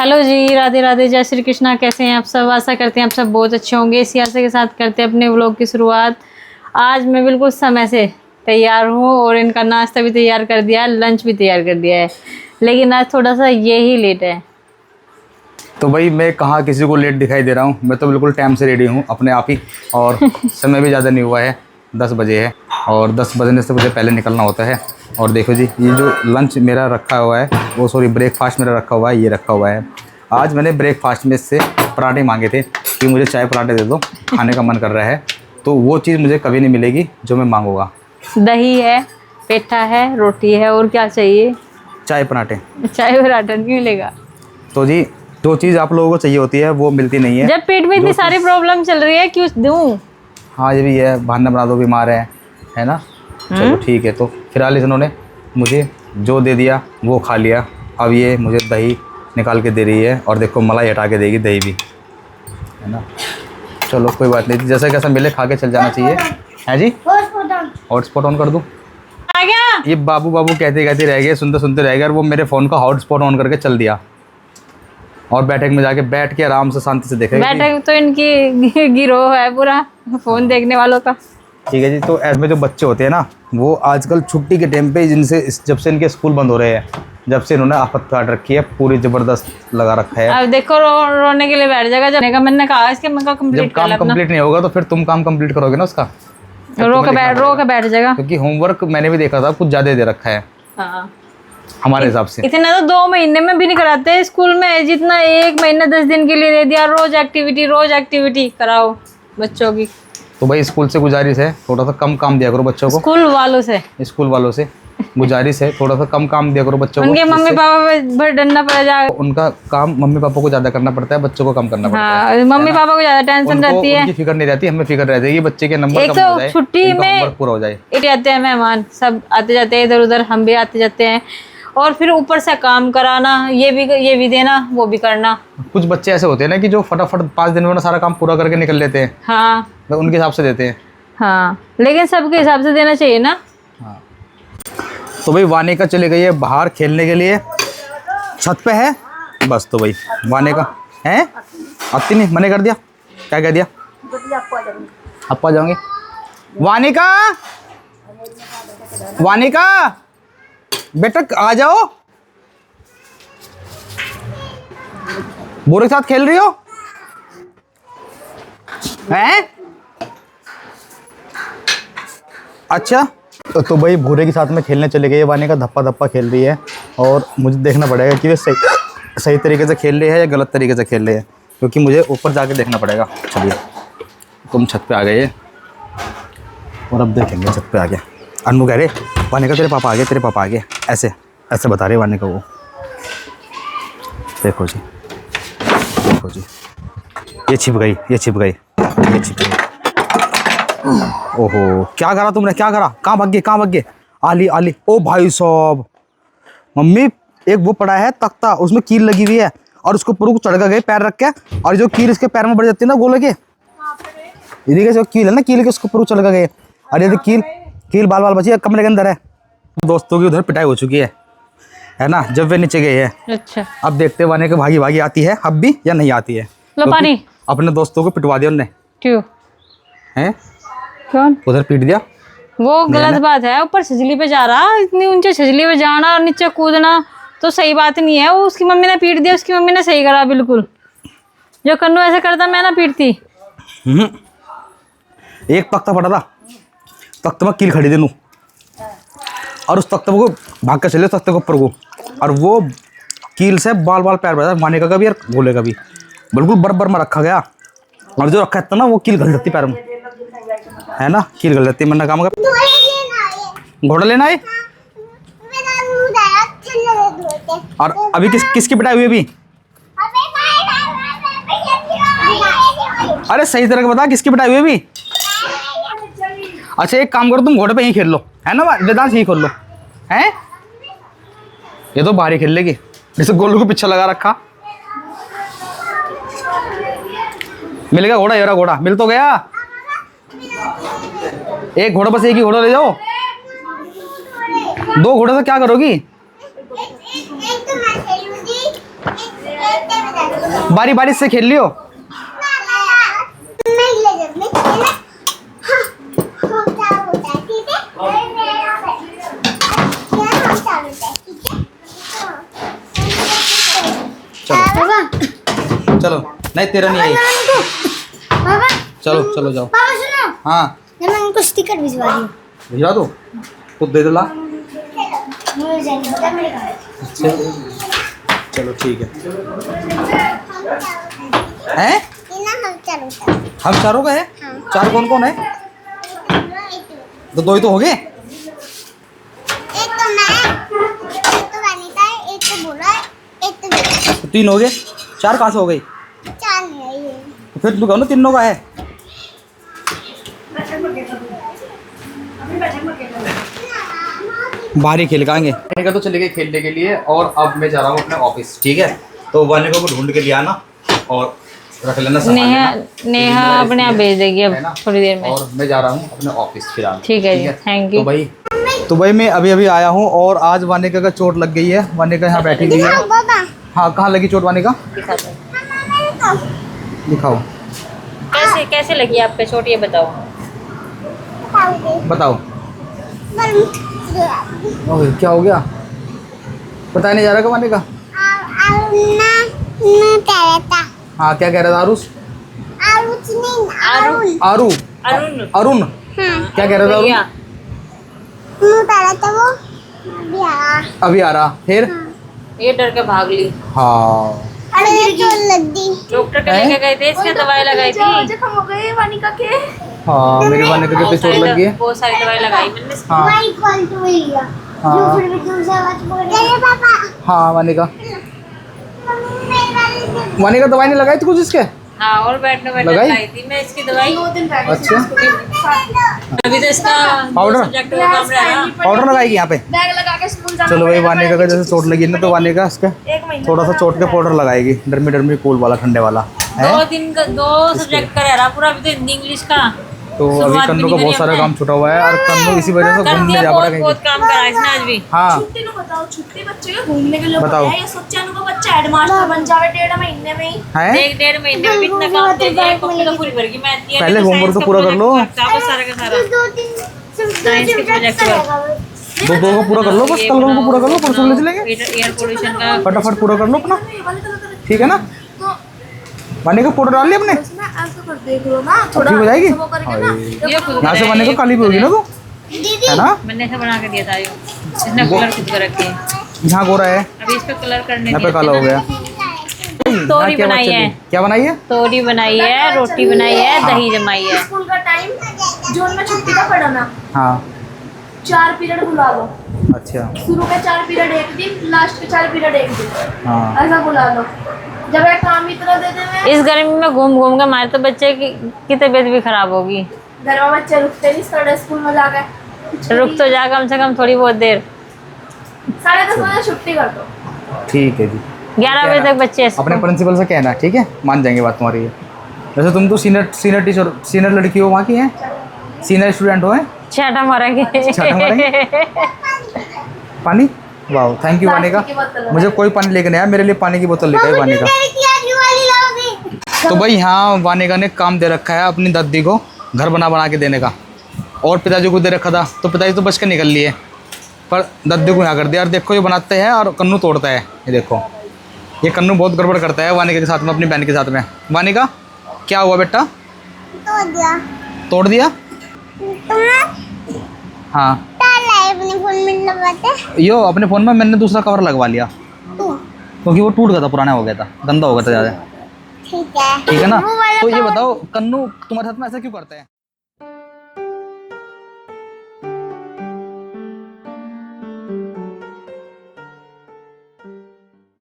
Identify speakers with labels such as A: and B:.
A: Hello जी, राधे राधे, जय श्री कृष्णा। कैसे हैं आप सब? आशा करते हैं आप सब बहुत अच्छे होंगे। इसी आशा के साथ करते हैं अपने व्लॉग की शुरुआत। आज मैं बिल्कुल समय से तैयार हूँ और इनका नाश्ता भी तैयार कर दिया है, लंच भी तैयार कर दिया है, लेकिन आज थोड़ा सा ये ही लेट है।
B: तो भाई मैं कहाँ किसी को लेट दिखाई दे रहा हूँ, मैं तो बिल्कुल टाइम से रेडी हूँ अपने आप ही। और समय भी ज़्यादा नहीं हुआ है, 10 बजे है और 10 बजने से मुझे पहले निकलना होता है। और देखो जी, ये जो लंच मेरा रखा हुआ है, वो सॉरी ब्रेकफास्ट मेरा रखा हुआ है, ये रखा हुआ है। आज मैंने ब्रेकफास्ट में से पराठे मांगे थे कि मुझे चाय पराठे दे दो, खाने का मन कर रहा है। तो वो चीज़ मुझे कभी नहीं मिलेगी जो मैं मांगूंगा।
A: दही है, पेठा है, रोटी है, और क्या चाहिए?
B: चाय पराठे।
A: चाय पराठा नहीं मिलेगा।
B: तो जी, जो चीज़ आप लोगों को चाहिए होती है वो मिलती नहीं है।
A: जब पेट में इतनी सारी प्रॉब्लम चल रही है, क्यों दूं?
B: हाँ ये भी है, बहाना बना दो, बीमार है ना। चलो ठीक है। तो फिलहाल इन्होंने मुझे जो दे दिया वो खा लिया। अब ये मुझे दही निकाल के दे रही है और देखो मलाई हटा के देगी, दही भी है ना। चलो कोई बात नहीं, जैसा कैसा मिले खा के चल जाना चाहिए, है जी। हॉटस्पॉट ऑन कर दूँ?
A: आ गया।
B: ये बाबू बाबू कहते कहते रह गए, सुनते सुनते रह गए, और वो मेरे फ़ोन का हॉटस्पॉट ऑन करके चल दिया और बैठक में जाके बैठ के आराम से शांति से देखेगा।
A: बैठक तो इनकी गिरोह है पूरा, फोन देखने वालों का।
B: ठीक है जी। तो ऐसे में जो बच्चे होते हैं ना, वो आजकल छुट्टी के टाइम पे जिनसे जब से इनके स्कूल बंद हो रहे हैं, जब से इन्होंने आफत काट रखी है, पूरी ज़बरदस्त लगा रखा है।
A: अब देखो रोने के लिए बैठ जाएगा। जब मैंने कहा इसके मैं कंप्लीट
B: जब काम कंप्लीट नहीं होगा तो फिर तुम काम कंप्लीट करोगे ना उसका,
A: रो के बैठ जाएगा।
B: क्योंकि होमवर्क मैंने भी देखा था कुछ ज़्यादा दे रखा है।
A: हाँ।
B: हमारे हिसाब से
A: इतना तो 2 महीने में भी नहीं कराते स्कूल में, जितना 1 महीना 10 दिन के लिए दे दिया। रोज एक्टिविटी कराओ बच्चों की।
B: तो भाई स्कूल से गुजारिश है, थोड़ा सा कम काम दिया करो बच्चों को।
A: स्कूल वालों से
B: गुजारिश है, थोड़ा सा कम काम दिया करो बच्चों को।
A: उनके मम्मी पापा पे भर डरना पड़ जाएगा।
B: उनका काम मम्मी पापा को ज्यादा करना पड़ता है, बच्चों को कम करना पड़ता है।
A: हाँ, मम्मी पापा को ज्यादा टेंशन रहती है।
B: उनकी फिक्र नहीं रहती, हमें फिक्र रहती है कि बच्चे के नंबर
A: एक
B: कम हो
A: तो
B: जाए,
A: छुट्टी में
B: पूरा हो जाए।
A: आते हैं मेहमान, सब आते जाते हैं इधर उधर, हम भी आते जाते हैं, और फिर ऊपर से काम कराना, ये भी देना, वो भी करना।
B: कुछ बच्चे ऐसे होते हैं ना कि जो फटाफट 5 दिन में सारा काम पूरा करके निकल लेते हैं।
A: हाँ,
B: तो उनके हिसाब से देते हैं।
A: हाँ, लेकिन सबके हिसाब से देना चाहिए ना।
B: हाँ। तो भाई वानिका चले गई है बाहर खेलने के लिए, छत पे है बस। तो भाई वानिका है, आती नहीं, मने कर दिया। क्या कह दिया? आप आ जाओगे। वानिका बेटा आ जाओ, बोरे के साथ खेल रही हो हैं? अच्छा। तो भाई भूरे के साथ में खेलने चले गए। वानिका धप्पा धप्पा खेल रही है और मुझे देखना पड़ेगा कि वे सही तरीके से खेल रही है या गलत तरीके से खेल रही है, क्योंकि मुझे ऊपर जाके देखना पड़ेगा। चलिए, तुम छत पे आ गए और अब देखेंगे छत पे आ गया। अनु कह रहे वानिका तेरे पापा आ गए, ऐसे ऐसे बता रहे वानिका वो। देखो जी, ये छिप गई। ओहो, क्या करा तुमने, क्या करा? कहाँ भाग गए? आली। ओ भाई साहब, मम्मी एक वो पड़ा है तख्ता, उसमें कील लगी हुई है और उसके ऊपर चढ़ गए पैर रख के, और जो कील इसके पैर में बढ़ जाती है ना गोले के, ये जो कील है ना, कील के उसके ऊपर चढ़ गए। अरे कील बाल बची है, कमरे के अंदर है। दोस्तों की उधर पिटाई हो चुकी है ना, जब वे नीचे गए हैं।
A: अच्छा,
B: अब देखते वाने के भागी आती है अब भी या नहीं आती है।
A: लो पानी।
B: अपने दोस्तों को पिटवा दिया उनने।
A: क्यों?
B: उधर पीट दिया।
A: वो गलत बात है, ऊपर छजली पे जा रहा, इतनी ऊंचे छजली पे जाना और नीचे कूदना तो सही बात नहीं है। वो उसकी मम्मी ने पीट दिया, उसकी मम्मी ने सही करा बिल्कुल। जो कन्नू ऐसे करता मैं ना पीटती।
B: एक तख्ता फटा था, तख्ते में कील खड़ी थी नू, और उस तख्ते को भाग कर चले तख्ते के ऊपर को, और वो कील से बाल पैर बढ़ा, वानिका का भी और गोले का भी बिल्कुल बराबर में रखा गया। और जो रखा था ना वो कील गल जाती पैर में, है ना, कील गल जाती। मैंने काम कर घोड़ा लेना है। और अभी किसकी पिटाई हुई? अभी अरे सही तरह बता, किसकी पिटाई हुई अभी? अच्छा एक काम करो, तुम घोड़े पे ही खेल लो, है ना, वेदांत ही खेल लो, हैं? ये तो बाहर ही खेल लेगी, जैसे गोलू को पीछे लगा रखा। मिल गया घोड़ा, ये रहा घोड़ा, मिल तो गया। एक घोड़ा, बस एक ही घोड़ा ले जाओ। 2 घोड़े से क्या करोगी? बारी बारी से खेल लियो। चलो चलो, नहीं तेरा नहीं आई। चलो चलो जाओ।
C: पापा सुनो,
B: हाँ
C: मैं उनको स्टिकर भिजवा रही हूँ।
B: भिजवा दो तो दे दो ला।
C: मुझे नहीं पता मेरे घर।
B: अच्छा चलो ठीक है। हैं? हम चारों का है? चार कौन कौन है? तो दो ही तो हो गए।
C: एक तो मैं, एक तो वनिता है, एक तो बोला है, एक तो मैं।
B: तो तीन हो गए, चार कहाँ से हो गई?
C: चार नहीं है ये।
B: तो फिर तू कहो ना तीनों का है। बाहर ही खेल पाएंगे। वानिका तो चले गए खेलने के लिए और अब मैं जा रहा हूँ अपने ऑफिस, ठीक है? तो वानिका को ढूंढ के ले आना और रख लेना, संभाल
A: नेहा
B: लेना।
A: नेहा अपने आप भेज देगी अब
B: है ना?
A: थोड़ी देर में।
B: और मैं जा रहा हूँ अपने ऑफिस फिलहाल।
A: ठीक है जी, थैंक यू।
B: तो भाई मैं अभी अभी आया हूँ और आज वानिका का चोट लग गई है। वानिका यहाँ बैठी हुई है। हाँ कहाँ लगी चोट वानिका? दिखाओ।
A: कैसे कैसे लगी आपको चोट, ये बताओ।
B: बताओ। ओए क्या हो गया? पता नहीं जा रहा वानिका। हाँ क्या कह रहा था आरुष? आरू
A: अरुण
B: अरुण क्या कह रहा था अरुण? अभी आ रहा फिर?
A: ये डर के भाग ली।
B: हाँ
A: डॉक्टर के लेके गए थे, इसके दवाई लगाई थी।
C: जख्म हो गए वानिका के।
B: हाँ मेरे वानिका के पे चोट लग गई है।
A: बहुत सारी दवाई लगाई मैंने।
B: हाँ हाँ हाँ वानिका वानिका दवाई नहीं लगाई थी कुछ इसके?
A: हाँ और बैठने लगाई थी मैं इसकी दवाई।
B: अच्छा
A: अभी तो इसका
B: पाउडर
A: सब्जेक्ट का काम रह रहा।
B: पाउडर लगाएगी यहाँ पे।
C: बैग लगा के स्कूल जाना।
B: चलो भाई वानिका का जैसे चोट लगी ना तो वानिका इसका थोड़ा सा चोट का पाउडर लगाएगी, डरमी डरमी कूल वाला ठंडे वाला है।
A: 2 दिन का 2 सब्जेक्ट का रह रहा पूरा। अभी तो हिंदी इंग्लिश का
B: तो अभी कन्नू का बहुत सारा काम छूटा हुआ है और कन्नू इसी वजह से घूमने जा पड़ा कहीं
A: बहुत काम करा इसने आज भी।
B: हाँ
C: छुट्टी को बताओ, छुट्टी बच्चे के घूमने के लिए
B: बताओ।
C: है। ये सोचा को बच्चा हेडमास्टर बन जावे 1.5 महीने में ही।
B: है
A: 1-1.5 महीने में इतना काम दे दिया। कॉपी तो पूरी भर गई। मैं
B: पहले होमवर्क तो पूरा कर लो।
A: सारा का सारा
C: 2-3
A: साइंस के प्रोजेक्ट
B: दो को पूरा कर लो, बस कल को पूरा कर लो, परसों ले चलेंगे।
A: एयर पोल्यूशन का
B: फटाफट पूरा कर लो अपना, ठीक है ना? वानिका पाउडर डाल लिया अपने?
C: ऐसा कर देख लो ना थोड़ा
B: ठीक हो जाएगी।
C: वो करके ना।
A: ये खुद
B: यहाँ से वानिका काली भी होगी ना तो,
C: दीदी
B: है ना?
A: मैंने ऐसा बना के दिया था। इसने कलर खुद कर रखे हैं।
B: यहाँ गोरा है,
A: अभी इस पे कलर करने
B: यहाँ पे
A: दिए थे
B: काला हो
A: ना।
B: गया।
A: तोरी
B: क्या
A: बनाई
B: बात चली?
A: है,
B: क्या बनाई है?
A: तोरी बनाई है, रोटी बनाई है, दही जमाई है।
C: स्कूल का टाइम जून में छुट्टी का पड़ा ना,
B: हाँ
C: 4 पीरियड बुला लो।
B: अच्छा
C: शुरू के 4 पीरियड एक दिन, लास्ट के 4 पीरियड एक दिन,
B: हाँ
C: ऐसा बुला लो। जब एक काम इतना दे दे
A: इस गर्मी में घूम घूम के हमारे तो बच्चे की तबीयत भी खराब होगी।
C: घर में बच्चे रुकते नहीं, साढ़े स्कूल में जाकर
A: रुक तो जा कम से कम थोड़ी बहुत देर।
C: 10:30 बजे छुट्टी कर दो।
B: ठीक है जी।
A: 11 बजे तक बच्चे
B: अपने प्रिंसिपल से कहना, ठीक है? मान जाएंगे बात तुम्हारी। वैसे तुम तो सीनियर टीचर, सीनियर लड़की हो वहाँ की हैं, सीनियर स्टूडेंट हो हैं।
A: छाटा मारेंगे।
B: छाटा मारेंगे। पानी, वाह थैंक यू वानिका। मुझे कोई पानी लेके नहीं आया, मेरे लिए पानी की बोतल लेके आया वानिका। तो भाई यहाँ वानिका ने काम दे रखा है अपनी दादी को घर बना के देने का, और पिताजी को दे रखा था तो पिताजी तो बच के निकल लिए, पर दादी को यहाँ कर दिया। और देखो ये बनाते हैं और कन्नू तोड़ता है। ये देखो ये कन्नू बहुत गड़बड़ करता है वानिका के साथ में, अपनी बहन के साथ में। वानिका क्या हुआ बेटा? तोड़ दिया? हाँ
C: अपने फोन में लगाते।
B: यो अपने फ़ोन में मैंने दूसरा कवर लगवा लिया क्योंकि वो टूट गया था, पुराना हो गया था, गंदा हो गया था ज़्यादा।
C: ठीक है,
B: ठीक है ना? तो ये बताओ कन्नू तुम्हारे साथ में ऐसा क्यों करता है?